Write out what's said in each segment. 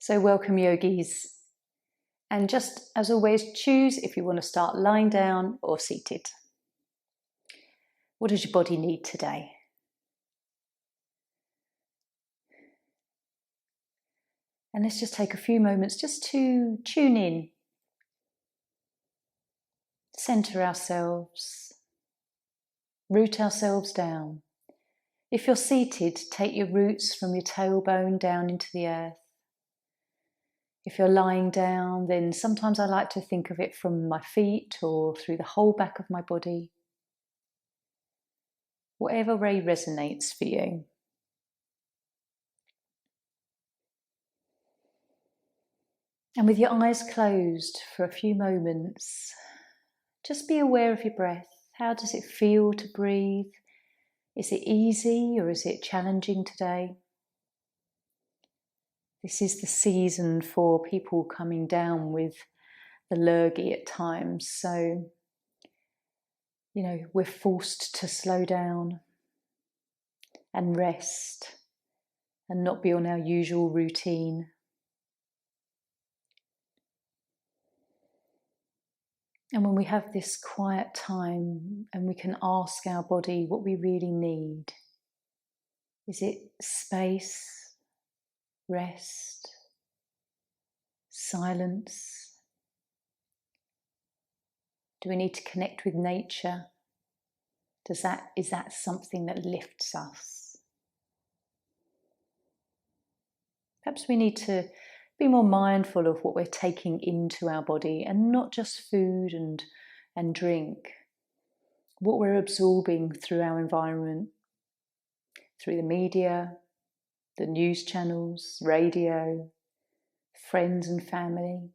So welcome, yogis. And just as always, choose if you want to start lying down or seated. What does your body need today? And let's just take a few moments just to tune in, center ourselves, root ourselves down. If you're seated, take your roots from your tailbone down into the earth. If you're lying down, then sometimes I like to think of it from my feet or through the whole back of my body. Whatever way resonates for you. And with your eyes closed for a few moments, just be aware of your breath. How does it feel to breathe? Is it easy or is it challenging today? This is the season for people coming down with the lurgy at times. So, we're forced to slow down and rest and not be on our usual routine. And when we have this quiet time and we can ask our body what we really need, is it space, rest, silence? Do we need to connect with nature? Is that something that lifts us? Perhaps we need to be more mindful of what we're taking into our body and not just food and drink, what we're absorbing through our environment, through the media, the news channels, radio, friends and family.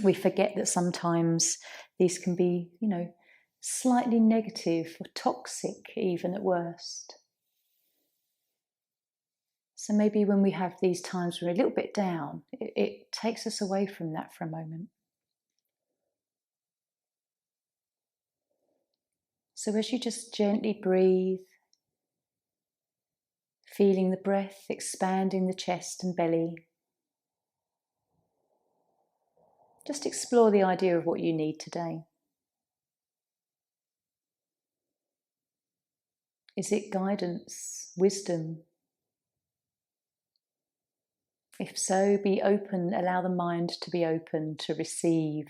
We forget that sometimes these can be, slightly negative or toxic even at worst. So maybe when we have these times where we're a little bit down, it takes us away from that for a moment. So as you just gently breathe, feeling the breath expanding the chest and belly, just explore the idea of what you need today. Is it guidance, wisdom? If so, be open, allow the mind to be open to receive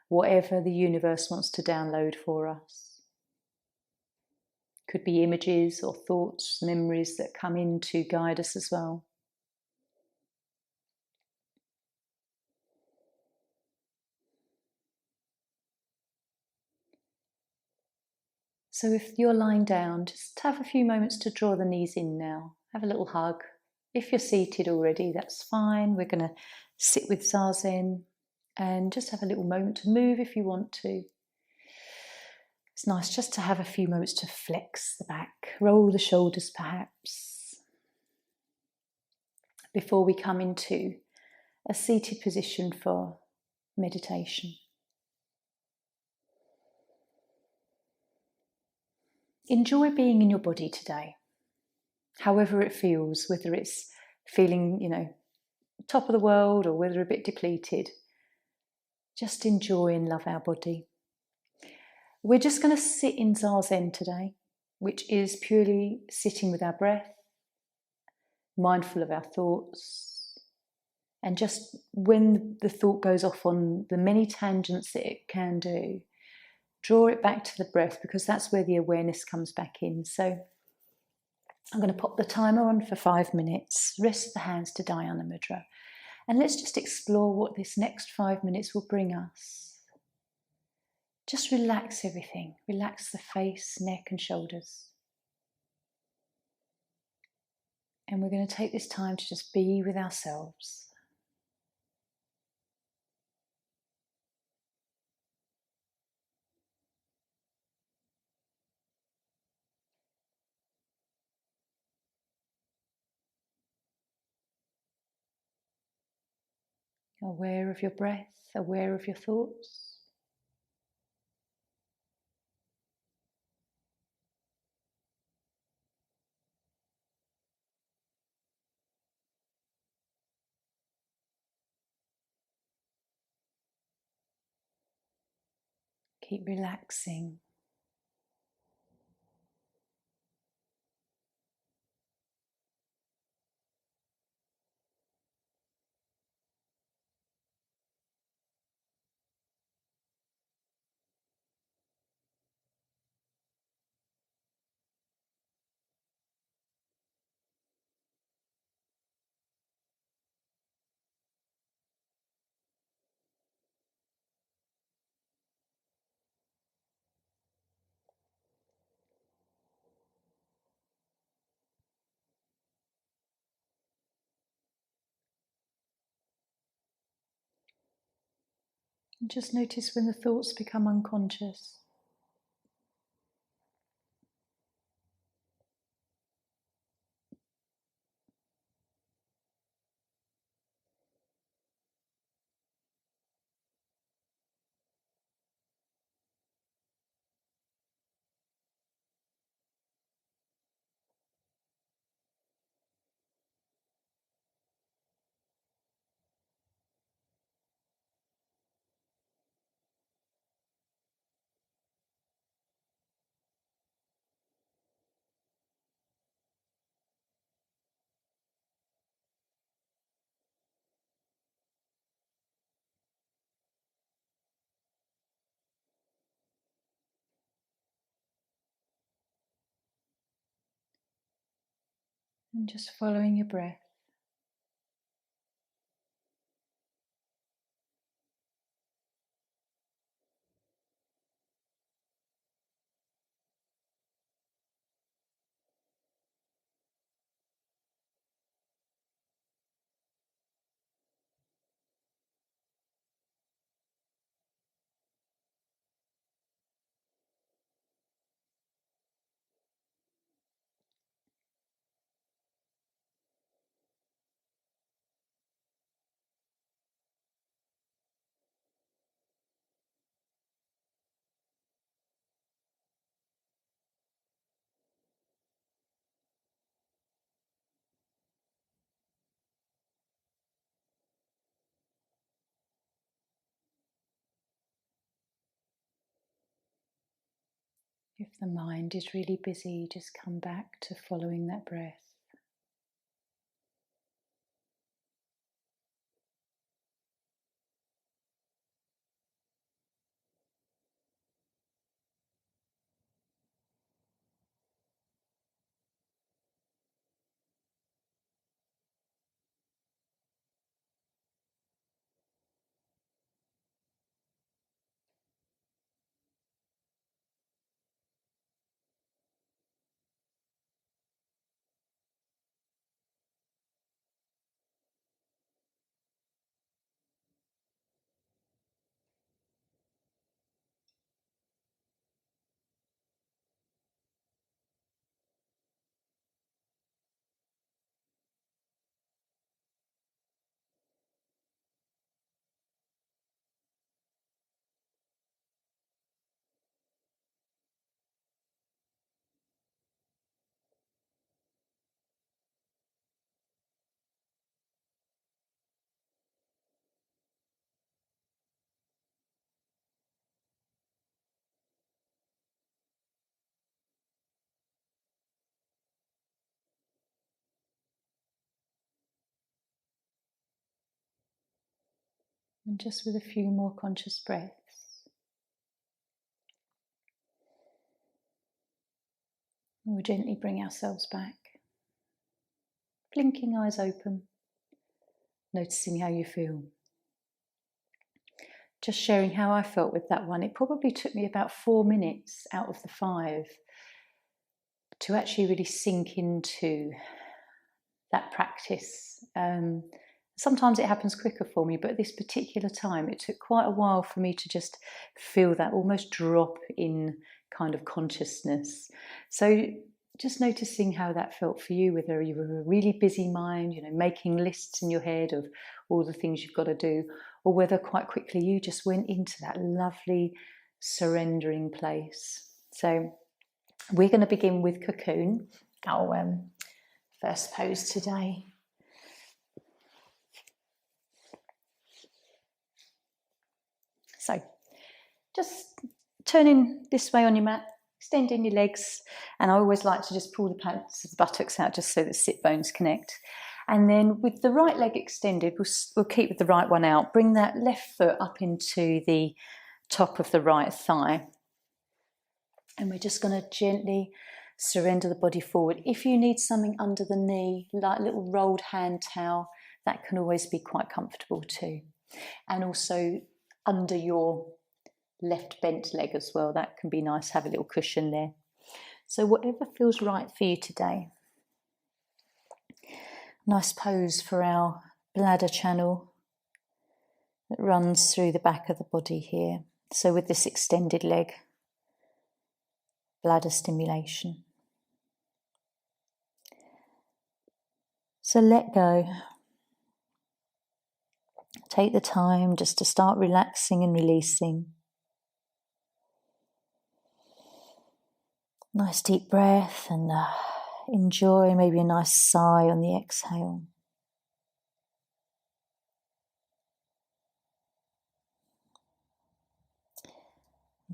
whatever the universe wants to download for us. Could be images or thoughts, memories that come in to guide us as well. So if you're lying down, just have a few moments to draw the knees in now. Have a little hug. If you're seated already, that's fine. We're going to sit with Zazen and just have a little moment to move if you want to. It's nice just to have a few moments to flex the back, roll the shoulders perhaps, before we come into a seated position for meditation. Enjoy being in your body today, however it feels, whether it's feeling, top of the world or whether a bit depleted. Just enjoy and love our body. We're just going to sit in Zazen today, which is purely sitting with our breath, mindful of our thoughts, and just when the thought goes off on the many tangents that it can do, draw it back to the breath, because that's where the awareness comes back in. So I'm going to pop the timer on for 5 minutes, rest the hands to Dhyana Mudra, and let's just explore what this next 5 minutes will bring us. Just relax everything. Relax the face, neck and shoulders. And we're going to take this time to just be with ourselves. Aware of your breath, aware of your thoughts. Keep relaxing. And just notice when the thoughts become unconscious. And just following your breath. If the mind is really busy, just come back to following that breath. And just with a few more conscious breaths, we'll gently bring ourselves back. Blinking eyes open, noticing how you feel. Just sharing how I felt with that one. It probably took me about 4 minutes out of the 5 to actually really sink into that practice. Sometimes it happens quicker for me, but this particular time it took quite a while for me to just feel that almost drop in kind of consciousness. So just noticing how that felt for you, whether you were a really busy mind, making lists in your head of all the things you've got to do, or whether quite quickly you just went into that lovely surrendering place. So we're going to begin with cocoon, our first pose today. So just turning this way on your mat, extending your legs, and I always like to just pull the pads of the buttocks out just so the sit bones connect. And then with the right leg extended, we'll keep with the right one out. Bring that left foot up into the top of the right thigh. And we're just going to gently surrender the body forward. If you need something under the knee, like a little rolled hand towel, that can always be quite comfortable too. And also under your left bent leg as well, that can be nice, have a little cushion there. So whatever feels right for you today. Nice pose for our bladder channel that runs through the back of the body here. So with this extended leg, bladder stimulation. So let go. Take the time just to start relaxing and releasing. Nice deep breath and enjoy maybe a nice sigh on the exhale.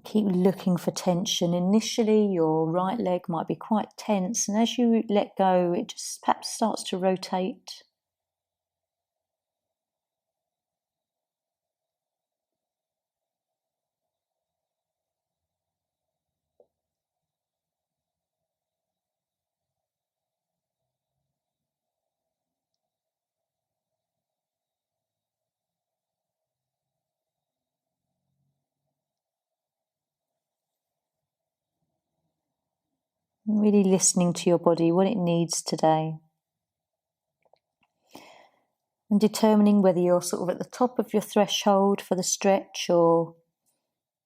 Keep looking for tension. Initially, your right leg might be quite tense, and as you let go, it just perhaps starts to rotate. Really listening to your body, what it needs today. And determining whether you're sort of at the top of your threshold for the stretch or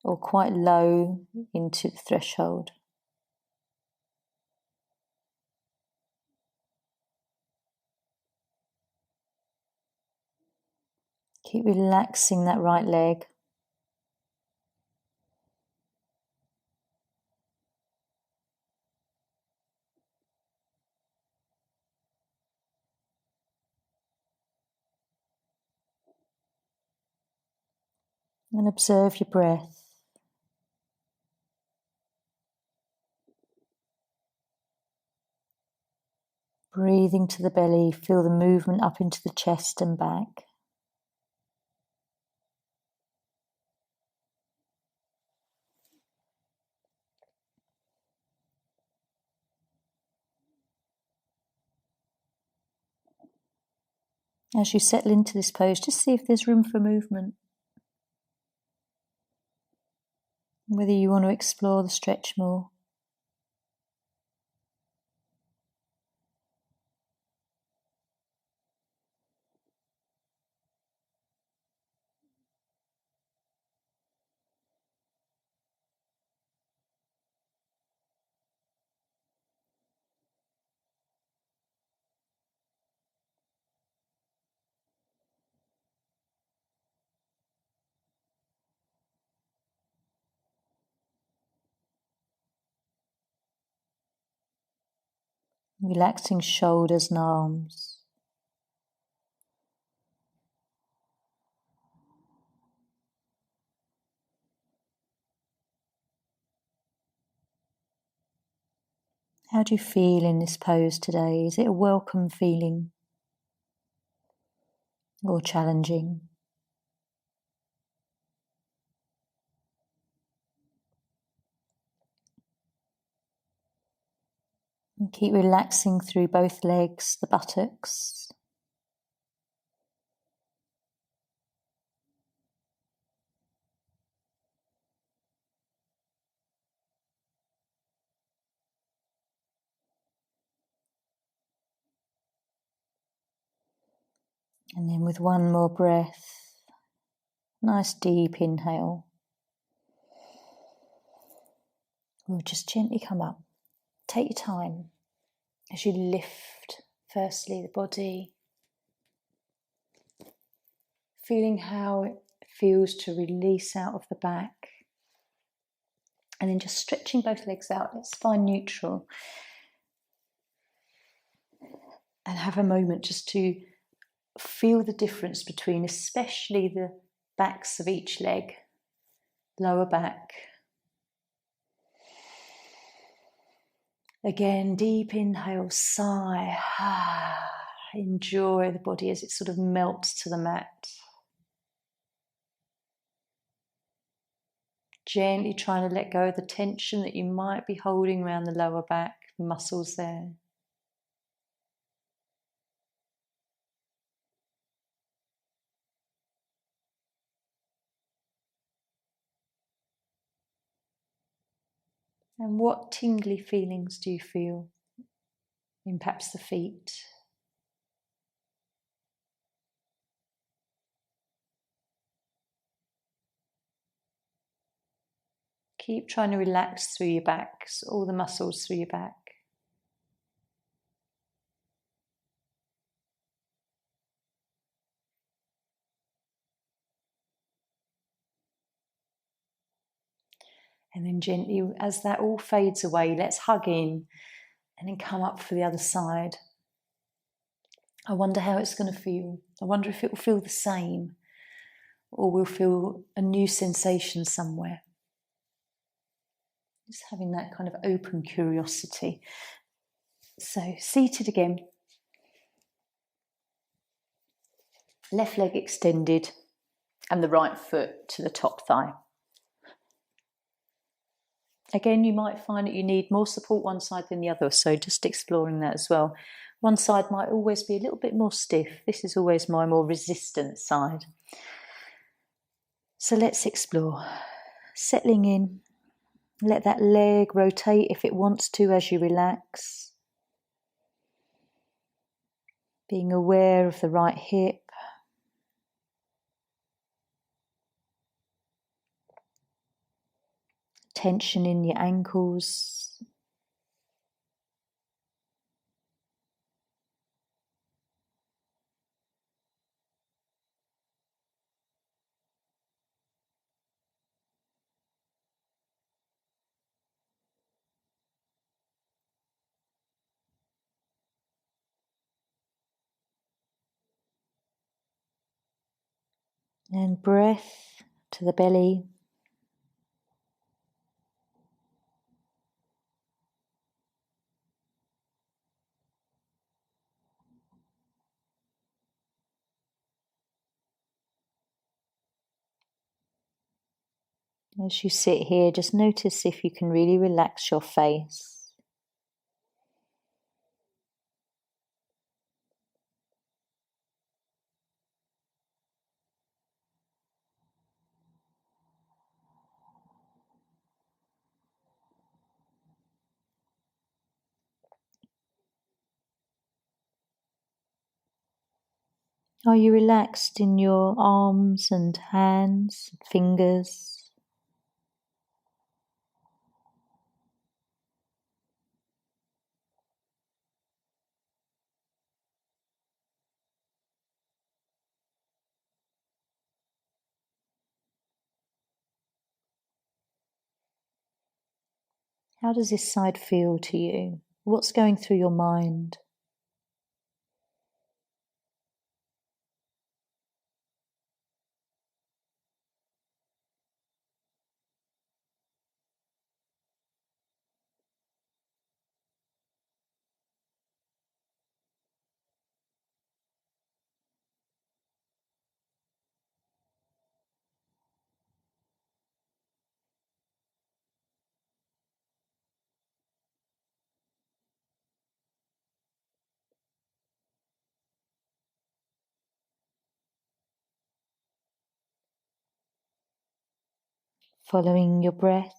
quite low into the threshold. Keep relaxing that right leg. And observe your breath. Breathing to the belly, feel the movement up into the chest and back. As you settle into this pose, just see if there's room for movement. Whether you want to explore the stretch more. Relaxing shoulders and arms. How do you feel in this pose today? Is it a welcome feeling or challenging? And keep relaxing through both legs, the buttocks. And then with one more breath, nice deep inhale. We'll just gently come up. Take your time as you lift, firstly, the body, feeling how it feels to release out of the back, and then just stretching both legs out. Let's find neutral and have a moment just to feel the difference between especially the backs of each leg, lower back, Again, deep inhale, sigh. Enjoy the body as it sort of melts to the mat. Gently trying to let go of the tension that you might be holding around the lower back, muscles there. And what tingly feelings do you feel in perhaps the feet? Keep trying to relax through your back, all the muscles through your back. And then gently, as that all fades away, let's hug in and then come up for the other side. I wonder how it's going to feel. I wonder if it will feel the same or we'll feel a new sensation somewhere. Just having that kind of open curiosity. So, seated again. Left leg extended and the right foot to the top thigh. Again, you might find that you need more support one side than the other, so just exploring that as well. One side might always be a little bit more stiff. This is always my more resistant side. So let's explore. Settling in. Let that leg rotate if it wants to as you relax. Being aware of the right hip. Tension in your ankles. And breath to the belly. As you sit here, just notice if you can really relax your face. Are you relaxed in your arms and hands, fingers? How does this side feel to you? What's going through your mind? Following your breath.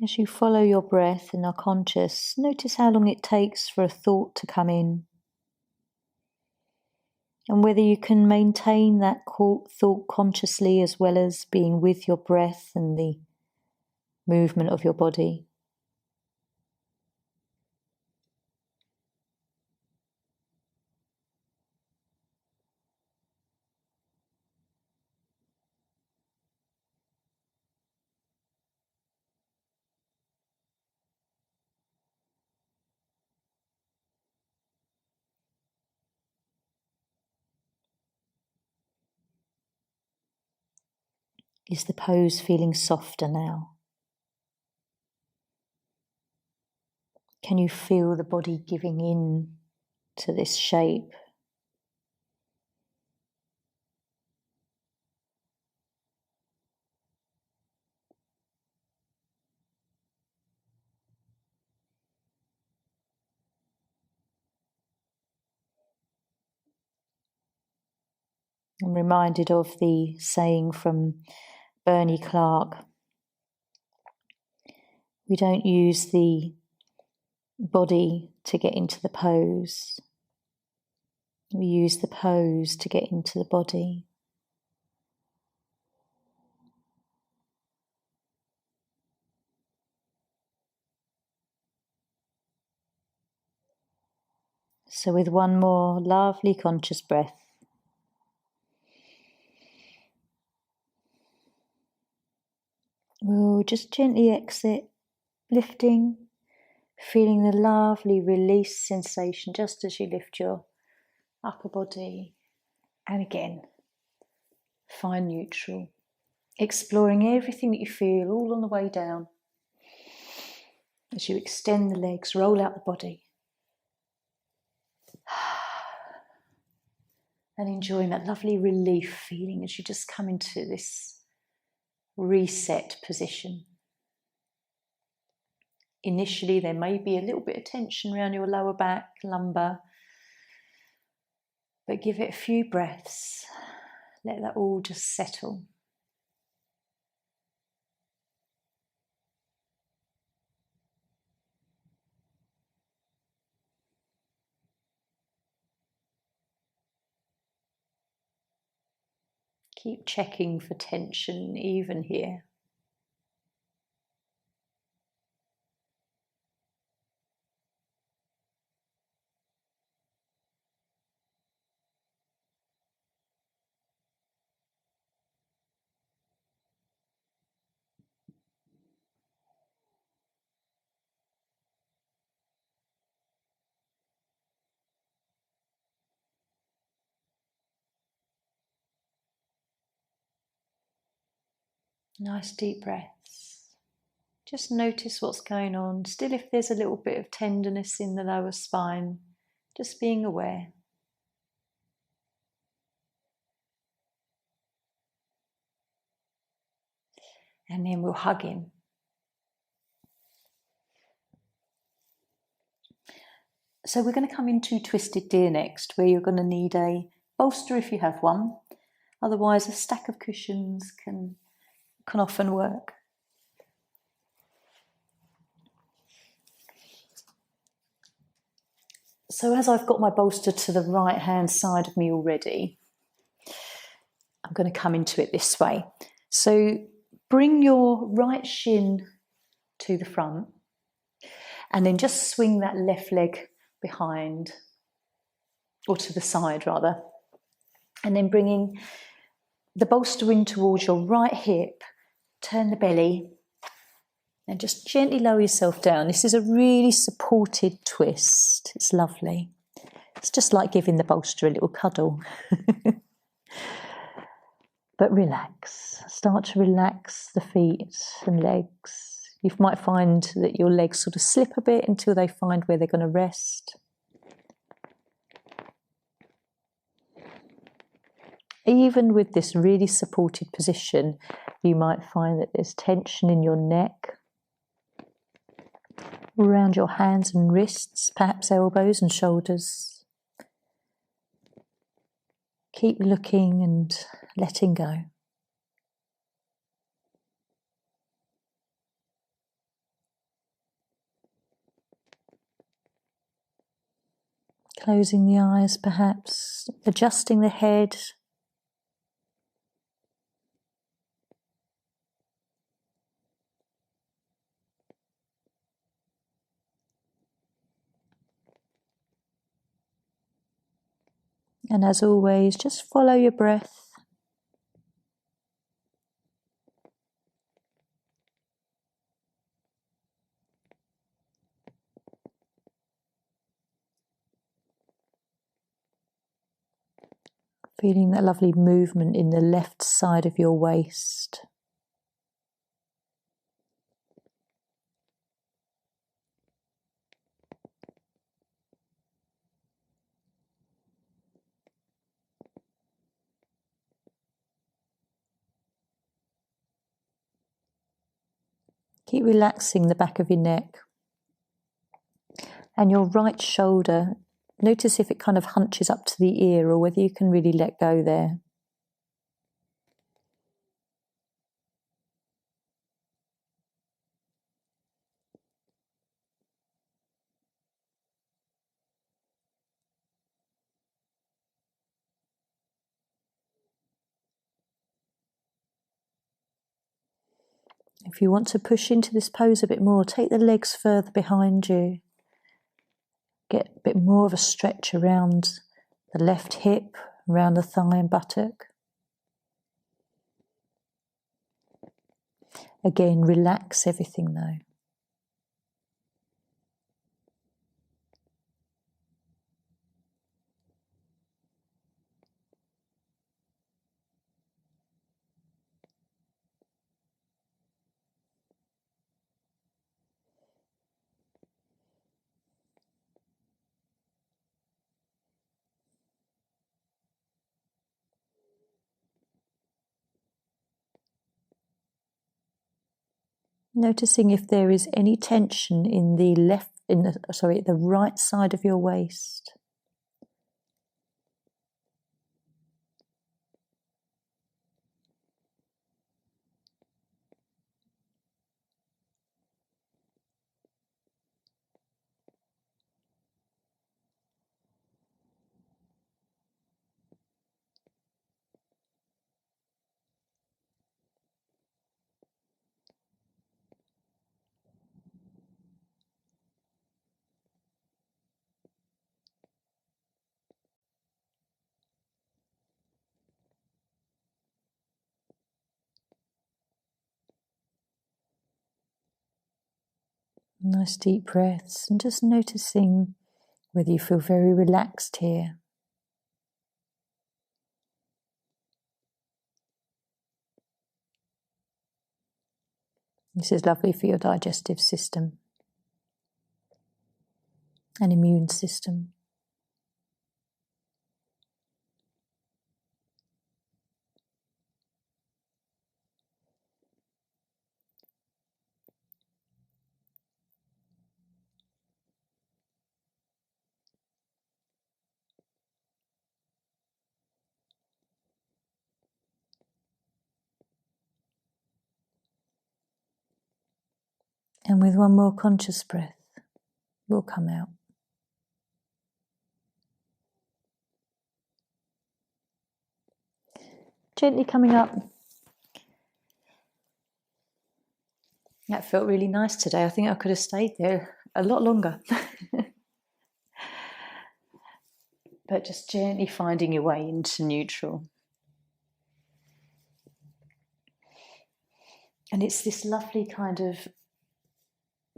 As you follow your breath and are conscious, notice how long it takes for a thought to come in. And whether you can maintain that thought consciously as well as being with your breath and the movement of your body. Is the pose feeling softer now? Can you feel the body giving in to this shape? I'm reminded of the saying from Bernie Clark. We don't use the body to get into the pose. We use the pose to get into the body. So with one more lovely conscious breath, we'll just gently exit, lifting, feeling the lovely release sensation just as you lift your upper body. And again, find neutral, exploring everything that you feel all on the way down. As you extend the legs, roll out the body. And enjoying that lovely relief feeling as you just come into this reset position. Initially, there may be a little bit of tension around your lower back, lumbar, but give it a few breaths. Let that all just settle. Keep checking for tension even here. Nice deep breaths. Just notice what's going on. Still, if there's a little bit of tenderness in the lower spine, just being aware. And then we'll hug in. So we're going to come into Twisted Deer next, where you're going to need a bolster if you have one. Otherwise, a stack of cushions can often work. So as I've got my bolster to the right hand side of me already, I'm going to come into it this way. So bring your right shin to the front and then just swing that left leg behind, or to the side rather, and then bringing the bolster in towards your right hip, turn the belly and just gently lower yourself down. This is a really supported twist. It's lovely. It's just like giving the bolster a little cuddle. But relax. Start to relax the feet and legs. You might find that your legs sort of slip a bit until they find where they're going to rest. Even with this really supported position, you might find that there's tension in your neck, around your hands and wrists, perhaps elbows and shoulders. Keep looking and letting go. Closing the eyes, perhaps adjusting the head. And as always, just follow your breath. Feeling that lovely movement in the left side of your waist. Keep relaxing the back of your neck. And your right shoulder, notice if it kind of hunches up to the ear or whether you can really let go there. If you want to push into this pose a bit more, take the legs further behind you. Get a bit more of a stretch around the left hip, around the thigh and buttock. Again, relax everything though. Noticing if there is any tension in the the right side of your waist. Nice deep breaths and just noticing whether you feel very relaxed here. This is lovely for your digestive system and immune system. And with one more conscious breath, we'll come out. Gently coming up. That felt really nice today. I think I could have stayed there a lot longer. But just gently finding your way into neutral. And it's this lovely kind of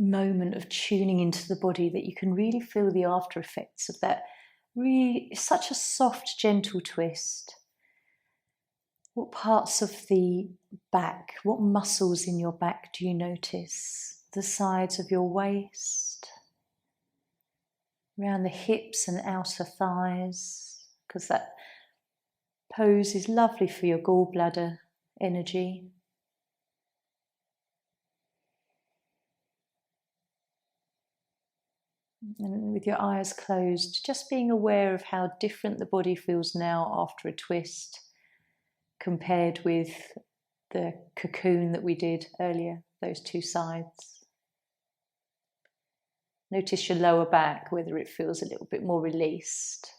moment of tuning into the body that you can really feel the after effects of that. Really, such a soft, gentle twist. What parts of the back, what muscles in your back do you notice? The sides of your waist, around the hips and outer thighs, because that pose is lovely for your gallbladder energy. And with your eyes closed, just being aware of how different the body feels now after a twist compared with the cocoon that we did earlier, those two sides. Notice your lower back, whether it feels a little bit more released.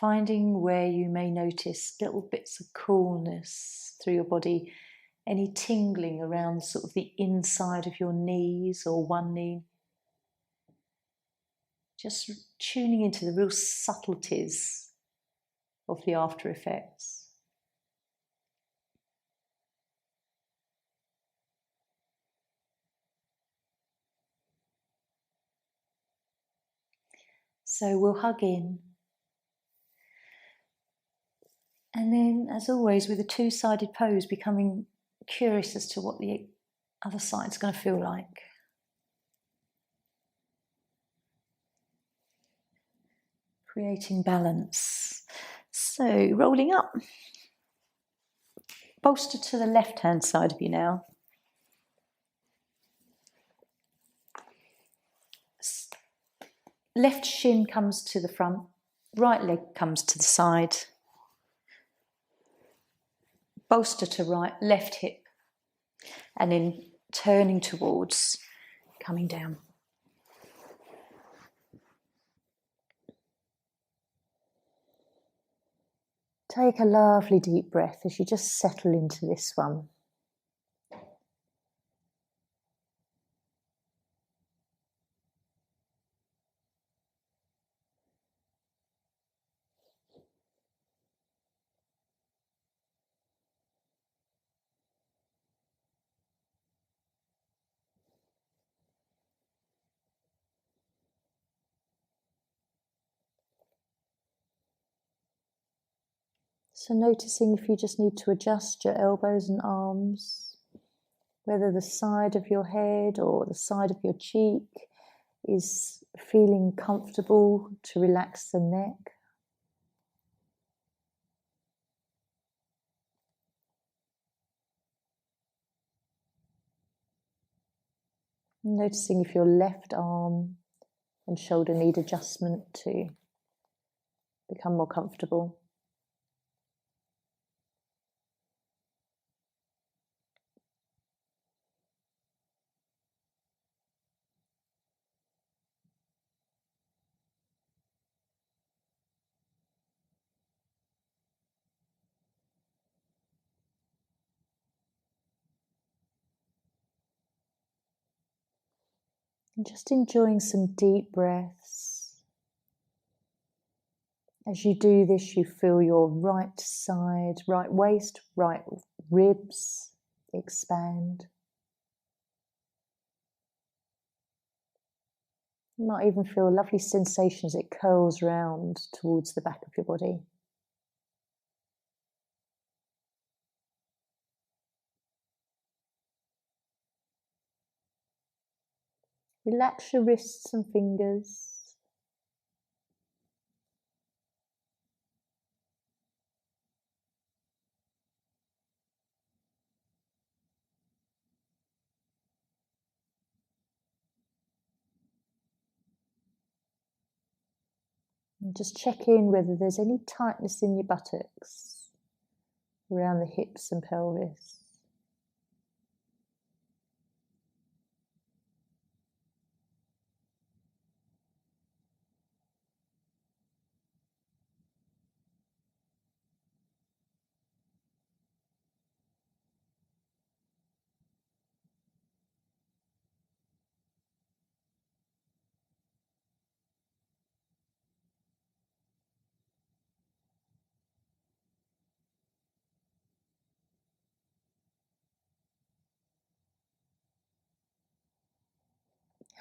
Finding where you may notice little bits of coolness through your body, any tingling around sort of the inside of your knees or one knee. Just tuning into the real subtleties of the after effects. So we'll hug in. And then, as always, with a two-sided pose, becoming curious as to what the other side's going to feel like. creating balance. So rolling up. Bolster to the left-hand side of you now. Left shin comes to the front, right leg comes to the side. Bolster to right, left hip, and then turning towards, coming down. Take a lovely deep breath as you just settle into this one. So noticing if you just need to adjust your elbows and arms, whether the side of your head or the side of your cheek is feeling comfortable to relax the neck. Noticing if your left arm and shoulder need adjustment to become more comfortable. And just enjoying some deep breaths. As you do this, you feel your right side, right waist, right ribs expand. You might even feel a lovely sensation as it curls round towards the back of your body. Relax your wrists and fingers. And just check in whether there's any tightness in your buttocks, around the hips and pelvis.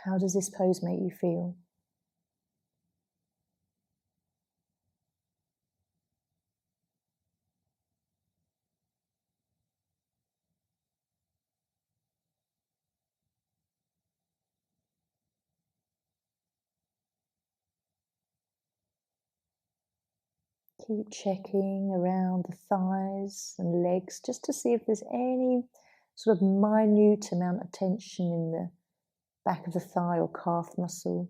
How does this pose make you feel? Keep checking around the thighs and legs just to see if there's any sort of minute amount of tension in the back of the thigh or calf muscle.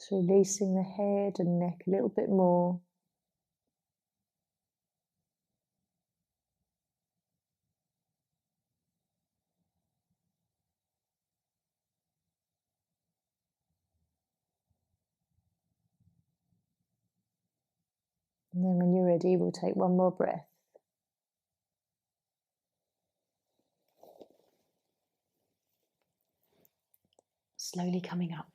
Just releasing the head and neck a little bit more. And then when you're ready, we'll take one more breath. Slowly coming up.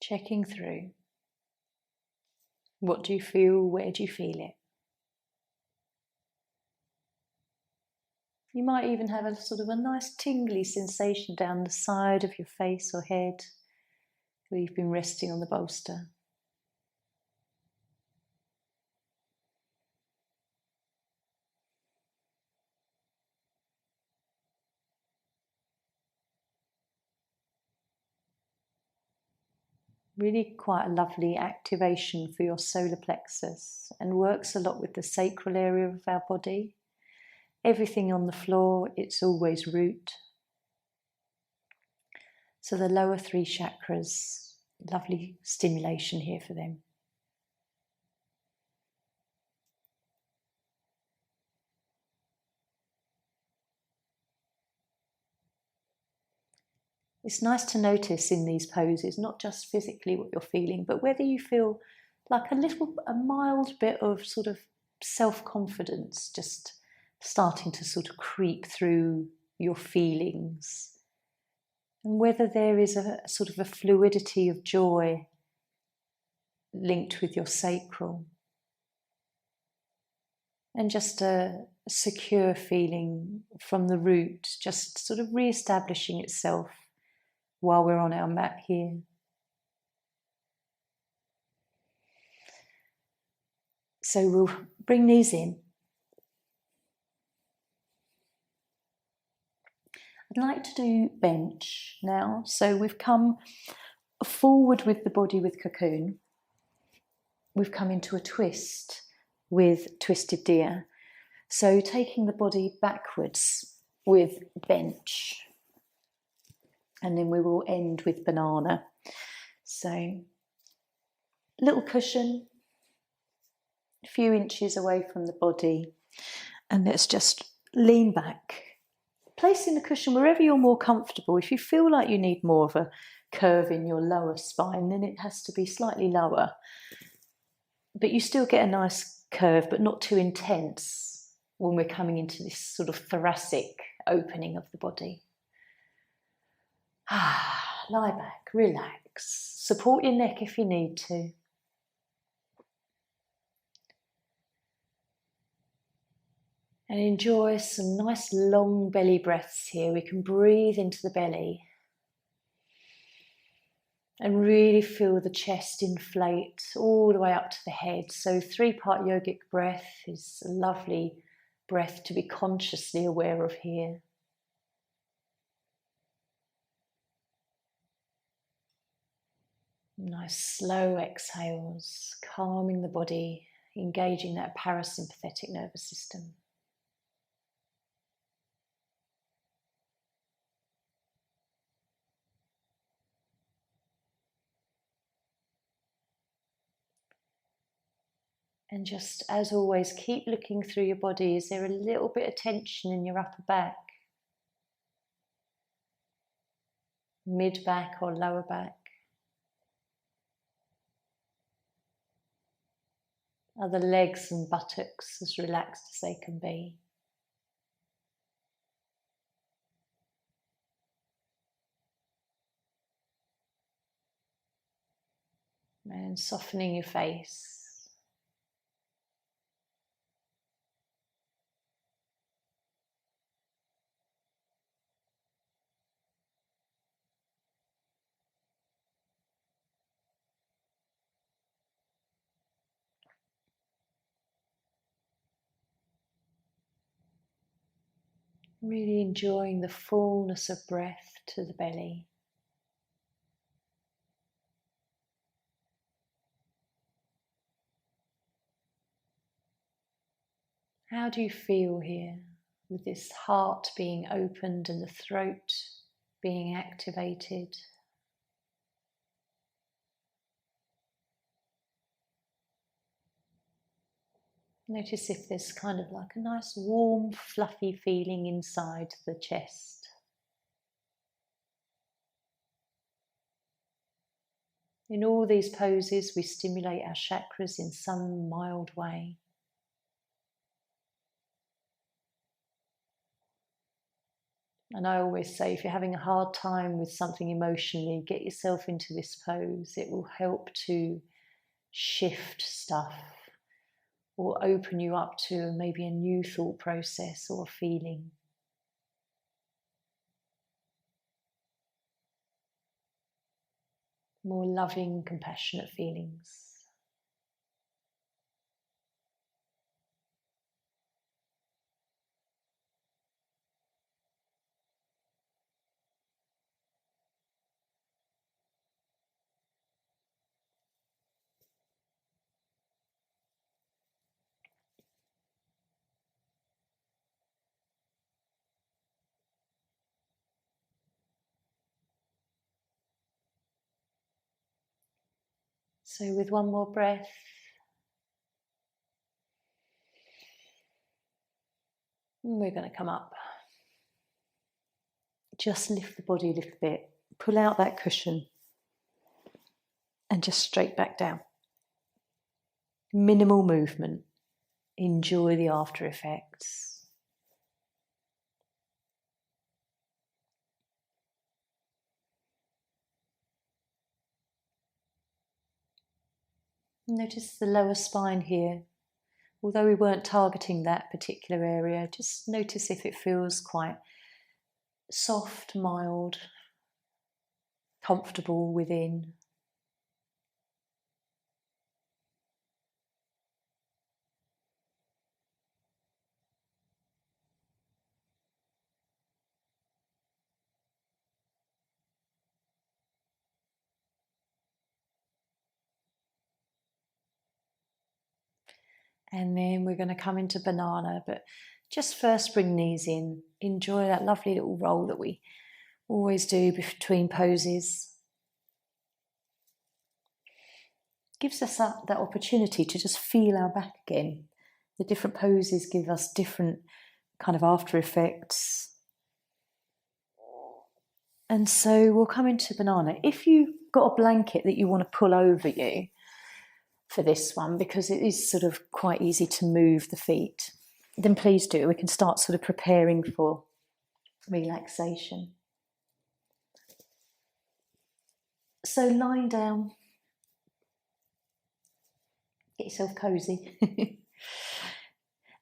checking through. What do you feel? Where do you feel it? You might even have a sort of a nice tingly sensation down the side of your face or head where you've been resting on the bolster. Really quite a lovely activation for your solar plexus and works a lot with the sacral area of our body. Everything on the floor, it's always root. So the lower three chakras, lovely stimulation here for them. It's nice to notice in these poses, not just physically what you're feeling, but whether you feel like a mild bit of sort of self-confidence just starting to sort of creep through your feelings. And whether there is a sort of a fluidity of joy linked with your sacral. And just a secure feeling from the root, just sort of re-establishing itself while we're on our mat here. So we'll bring these in. I'd like to do bench now. So we've come forward with the body with cocoon. We've come into a twist with twisted deer. So taking the body backwards with bench. And then we will end with banana. So little cushion, a few inches away from the body. And let's just lean back. Placing the cushion wherever you're more comfortable. If you feel like you need more of a curve in your lower spine, then it has to be slightly lower. But you still get a nice curve, but not too intense when we're coming into this sort of thoracic opening of the body. Lie back, relax. Support your neck if you need to. And enjoy some nice long belly breaths here. We can breathe into the belly and really feel the chest inflate all the way up to the head. So 3-part yogic breath is a lovely breath to be consciously aware of here. Nice slow exhales, calming the body, engaging that parasympathetic nervous system. And just as always, keep looking through your body. Is there a little bit of tension in your upper back? Mid back or lower back? Are the legs and buttocks as relaxed as they can be? And softening your face. Really enjoying the fullness of breath to the belly. How do you feel here with this heart being opened and the throat being activated? Notice if there's kind of like a nice warm, fluffy feeling inside the chest. In all these poses, we stimulate our chakras in some mild way. And I always say, if you're having a hard time with something emotionally, get yourself into this pose. It will help to shift stuff or open you up to maybe a new thought process or feeling. More loving, compassionate feelings. So with one more breath, we're going to come up. Just lift the body a little bit, pull out that cushion and just straight back down. Minimal movement. Enjoy the after effects. Notice the lower spine here. Although we weren't targeting that particular area, just notice if it feels quite soft, mild, comfortable within. And then we're going to come into banana, but just first bring knees in. Enjoy that lovely little roll that we always do between poses. Gives us that opportunity to just feel our back again. The different poses give us different kind of after effects. And so we'll come into banana. If you've got a blanket that you want to pull over you for this one, because it is sort of quite easy to move the feet, then please do. We can start sort of preparing for relaxation. So lying down, get yourself cozy.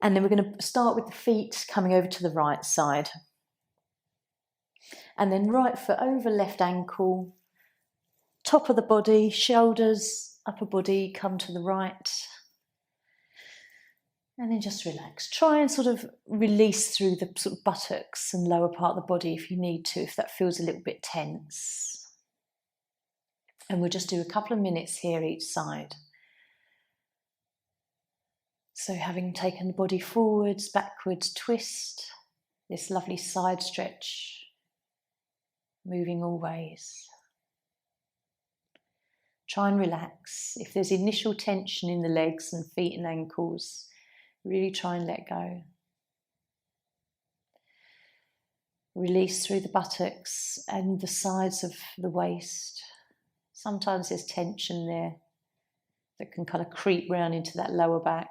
And then we're going to start with the feet coming over to the right side. And then right foot over left ankle, top of the body, shoulders, upper body come to the right. And then just relax. Try and sort of release through the sort of buttocks and lower part of the body if you need to, if that feels a little bit tense. And we'll just do a couple of minutes here each side. So having taken the body forwards, backwards, twist, this lovely side stretch, moving all ways. Try and relax. If there's initial tension in the legs and feet and ankles, really try and let go. Release through the buttocks and the sides of the waist. Sometimes there's tension there that can kind of creep round into that lower back.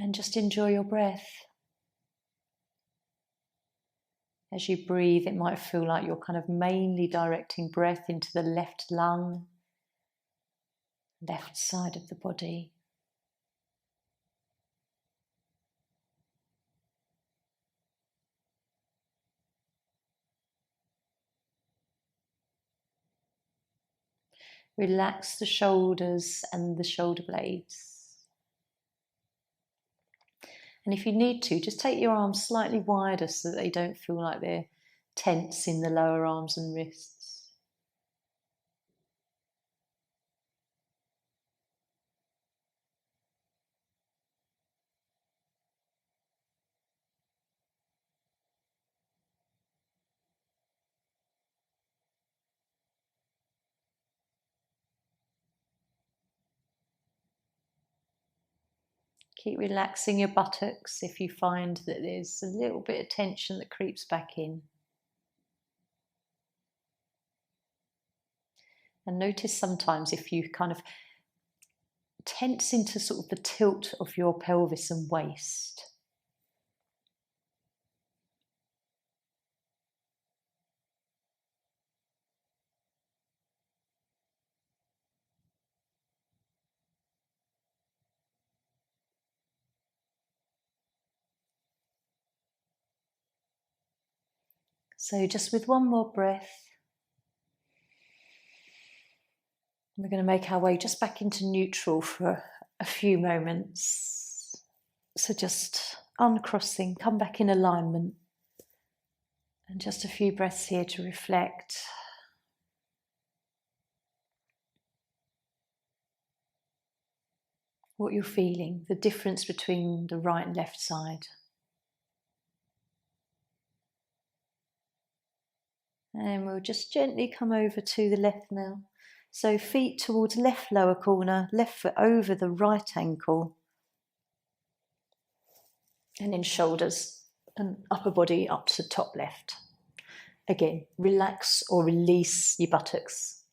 And just enjoy your breath. As you breathe, it might feel like you're kind of mainly directing breath into the left lung, left side of the body. Relax the shoulders and the shoulder blades. And if you need to, just take your arms slightly wider so that they don't feel like they're tense in the lower arms and wrists. Keep relaxing your buttocks if you find that there's a little bit of tension that creeps back in. And notice sometimes if you kind of tense into sort of the tilt of your pelvis and waist. So just with one more breath, we're going to make our way just back into neutral for a few moments. So just uncrossing, come back in alignment. And just a few breaths here to reflect. What you're feeling, the difference between the right and left side. And we'll just gently come over to the left now. So feet towards left lower corner, left foot over the right ankle. And then shoulders and upper body up to top left. Again, relax or release your buttocks.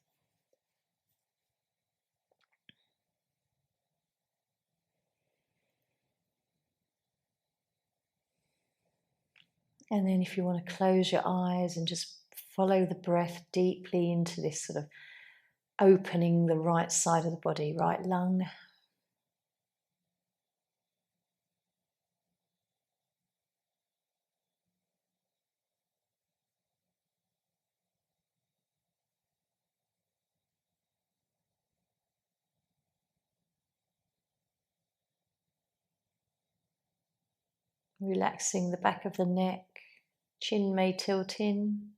And then if you want to close your eyes and just follow the breath deeply into this sort of opening the right side of the body, right lung. Relaxing the back of the neck, chin may tilt in.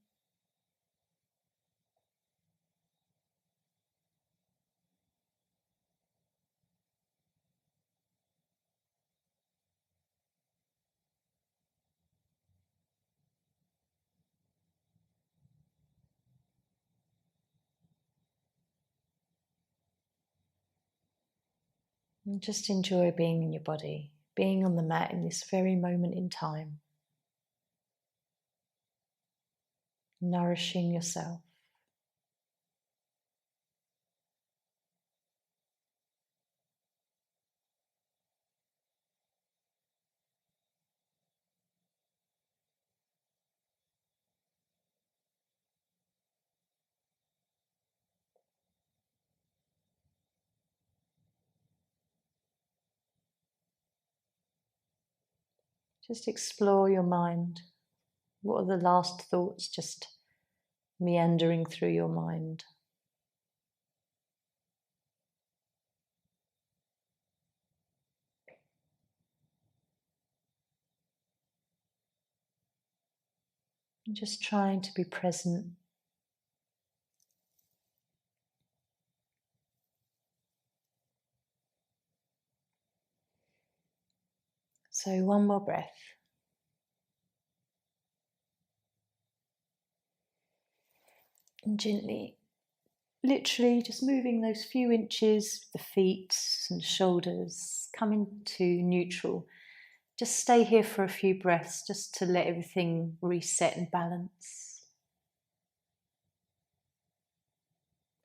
And just enjoy being in your body, being on the mat in this very moment in time. Nourishing yourself. Just explore your mind. What are the last thoughts just meandering through your mind? And just trying to be present. So one more breath. And gently, literally just moving those few inches, the feet and shoulders, coming to neutral. Just stay here for a few breaths, just to let everything reset and balance.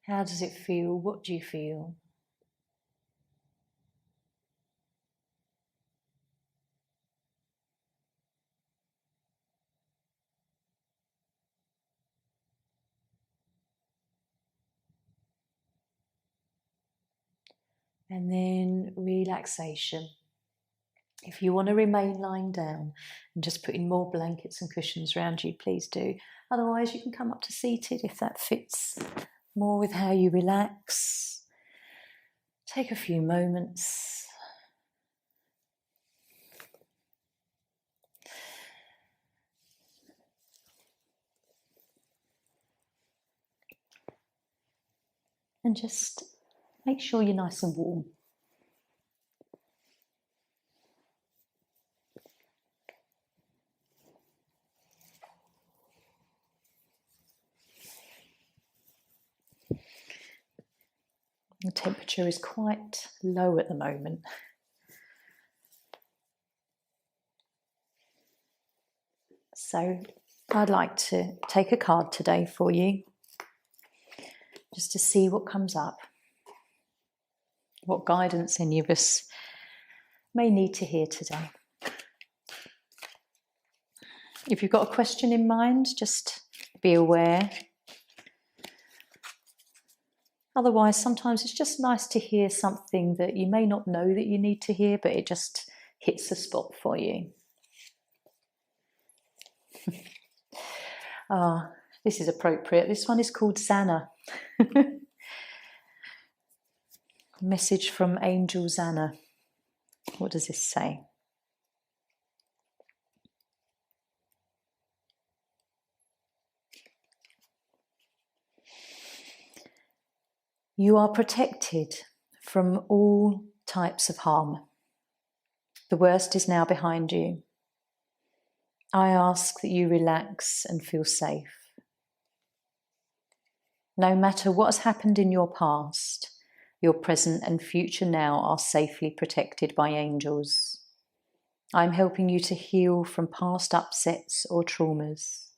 How does it feel? What do you feel? And then relaxation. If you want to remain lying down and just putting more blankets and cushions around you, please do. Otherwise, you can come up to seated if that fits more with how you relax. Take a few moments. And just make sure you're nice and warm. The temperature is quite low at the moment. So I'd like to take a card today for you. just to see what comes up, what guidance any of us may need to hear today. If you've got a question in mind, just be aware. Otherwise, sometimes it's just nice to hear something that you may not know that you need to hear, but it just hits the spot for you. This is appropriate. This one is called Zana. Message from Angel Zana. What does this say? You are protected from all types of harm. The worst is now behind you. I ask that you relax and feel safe. No matter what has happened in your past, your present and future now are safely protected by angels. I'm helping you to heal from past upsets or traumas.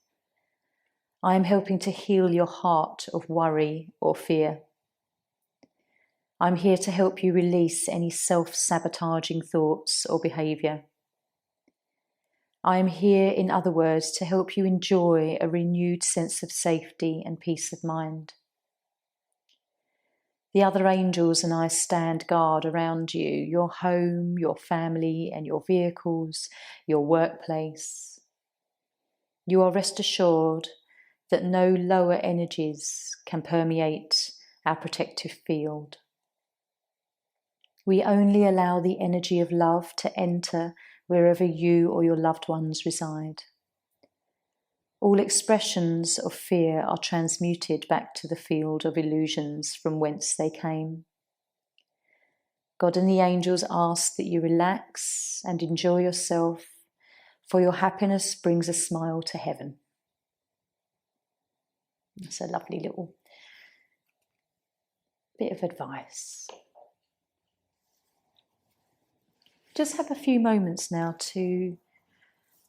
I am helping to heal your heart of worry or fear. I'm here to help you release any self-sabotaging thoughts or behaviour. I am here, in other words, to help you enjoy a renewed sense of safety and peace of mind. The other angels and I stand guard around you, your home, your family and your vehicles, your workplace. You are rest assured that no lower energies can permeate our protective field. We only allow the energy of love to enter wherever you or your loved ones reside. All expressions of fear are transmuted back to the field of illusions from whence they came. God and the angels ask that you relax and enjoy yourself, for your happiness brings a smile to heaven. That's a lovely little bit of advice. Just have a few moments now to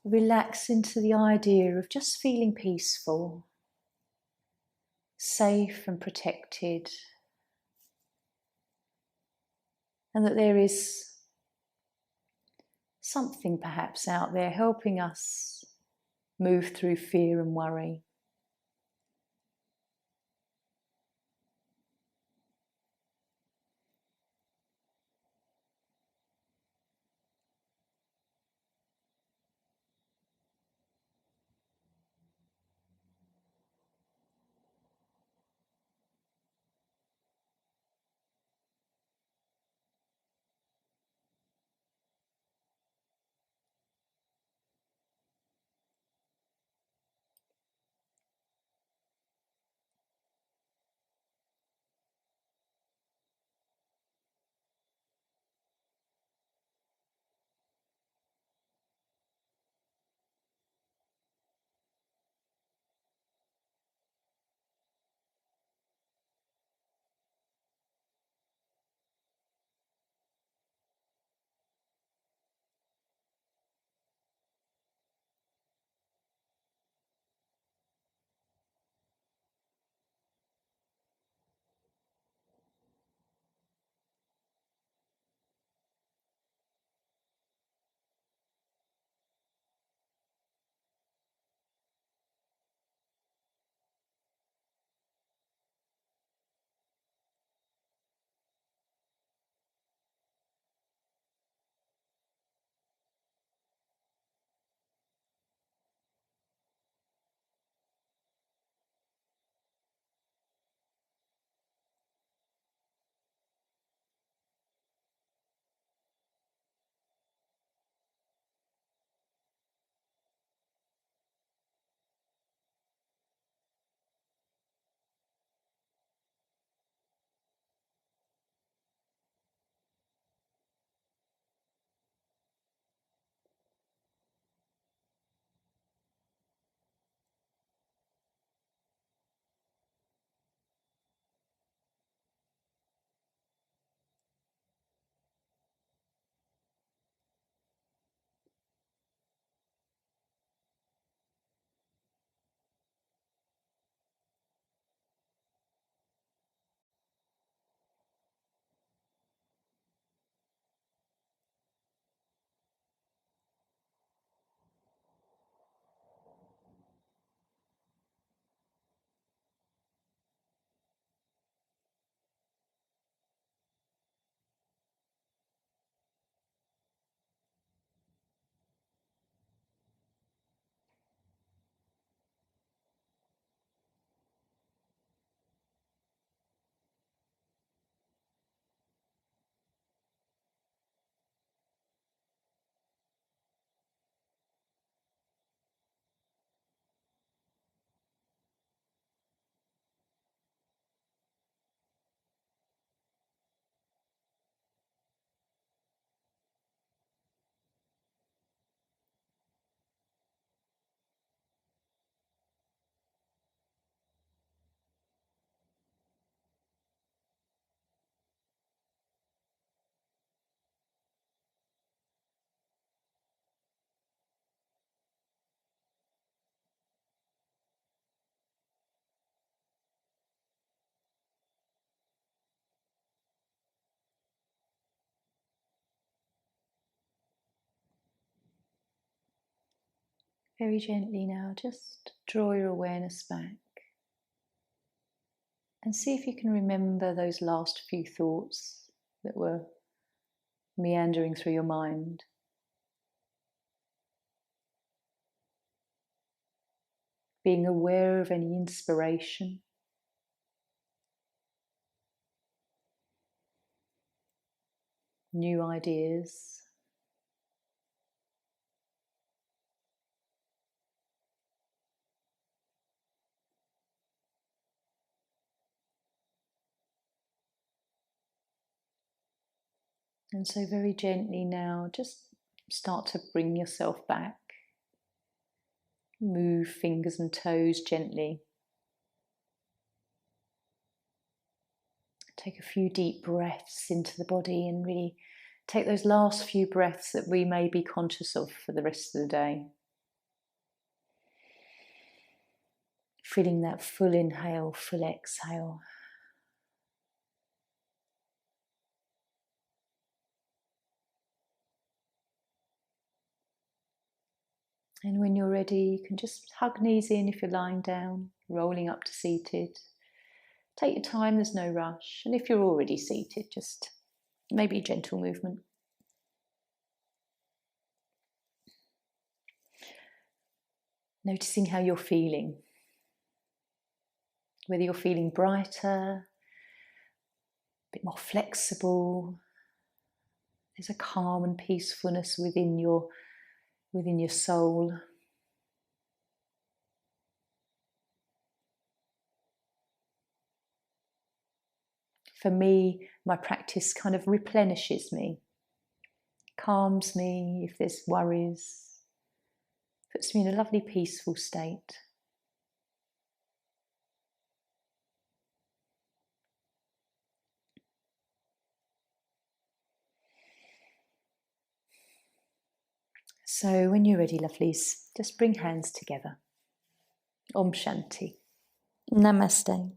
relax into the idea of just feeling peaceful, safe and protected, and that there is something perhaps out there helping us move through fear and worry. Very gently now, just draw your awareness back and see if you can remember those last few thoughts that were meandering through your mind. Being aware of any inspiration. New ideas. And so very gently now, just start to bring yourself back. Move fingers and toes gently. Take a few deep breaths into the body and really take those last few breaths that we may be conscious of for the rest of the day. Feeling that full inhale, full exhale. And when you're ready, you can just hug knees in if you're lying down, rolling up to seated. Take your time, there's no rush. And if you're already seated, just maybe a gentle movement. Noticing how you're feeling. Whether you're feeling brighter, a bit more flexible. There's a calm and peacefulness within your soul. For me, my practice kind of replenishes me, calms me if there's worries, puts me in a lovely peaceful state. So when you're ready, lovelies, just bring hands together. Om Shanti. Namaste.